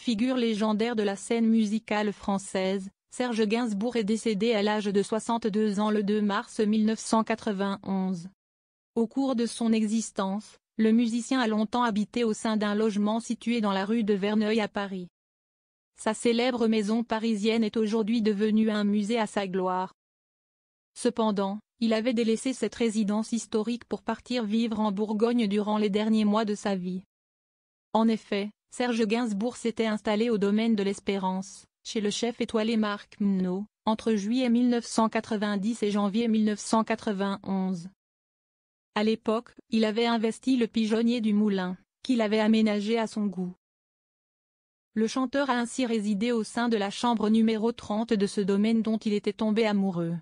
figure légendaire de la scène musicale française, Serge Gainsbourg est décédé à l'âge de 62 ans le 2 mars 1991. Au cours de son existence, le musicien a longtemps habité au sein d'un logement situé dans la rue de Verneuil à Paris. Sa célèbre maison parisienne est aujourd'hui devenue un musée à sa gloire. Cependant, il avait délaissé cette résidence historique pour partir vivre en Bourgogne durant les derniers mois de sa vie. En effet, Serge Gainsbourg s'était installé au domaine de l'Espérance, chez le chef étoilé Marc Menot, entre juillet 1990 et janvier 1991. À l'époque, il avait investi le pigeonnier du moulin, qu'il avait aménagé à son goût. Le chanteur a ainsi résidé au sein de la chambre numéro 30 de ce domaine dont il était tombé amoureux.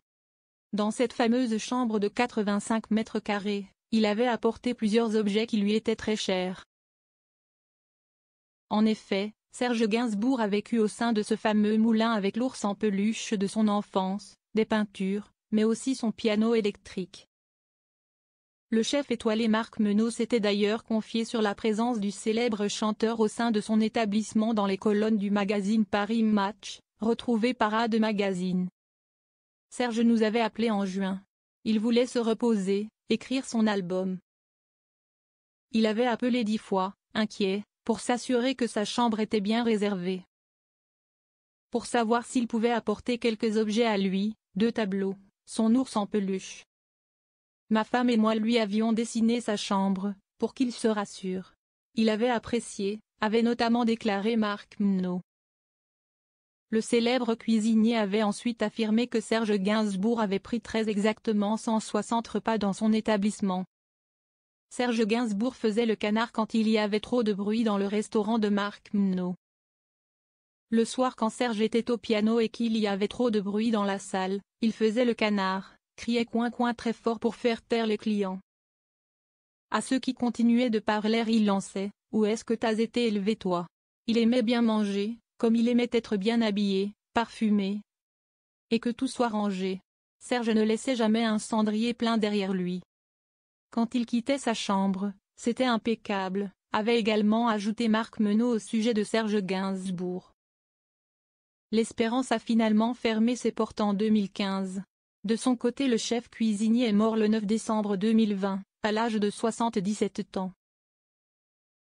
Dans cette fameuse chambre de 85 mètres carrés, il avait apporté plusieurs objets qui lui étaient très chers. En effet, Serge Gainsbourg a vécu au sein de ce fameux moulin avec l'ours en peluche de son enfance, des peintures, mais aussi son piano électrique. Le chef étoilé Marc Menot s'était d'ailleurs confié sur la présence du célèbre chanteur au sein de son établissement dans les colonnes du magazine Paris Match, retrouvé Parade Magazine. Serge nous avait appelé en juin. Il voulait se reposer, écrire son album. Il avait appelé 10 fois, inquiet, pour s'assurer que sa chambre était bien réservée. Pour savoir s'il pouvait apporter quelques objets à lui, 2 tableaux, son ours en peluche. Ma femme et moi lui avions dessiné sa chambre, pour qu'il se rassure. Il avait apprécié, avait notamment déclaré Marc Menot. Le célèbre cuisinier avait ensuite affirmé que Serge Gainsbourg avait pris très exactement 160 repas dans son établissement. Serge Gainsbourg faisait le canard quand il y avait trop de bruit dans le restaurant de Marc Menot. Le soir quand Serge était au piano et qu'il y avait trop de bruit dans la salle, il faisait le canard, criait coin-coin très fort pour faire taire les clients. À ceux qui continuaient de parler il lançait « Où est-ce que t'as été élevé toi ?» Il aimait bien manger, comme il aimait être bien habillé, parfumé. Et que tout soit rangé. Serge ne laissait jamais un cendrier plein derrière lui. Quand il quittait sa chambre, c'était impeccable, avait également ajouté Marc Menot au sujet de Serge Gainsbourg. L'Espérance a finalement fermé ses portes en 2015. De son côté le chef cuisinier est mort le 9 décembre 2020, à l'âge de 77 ans.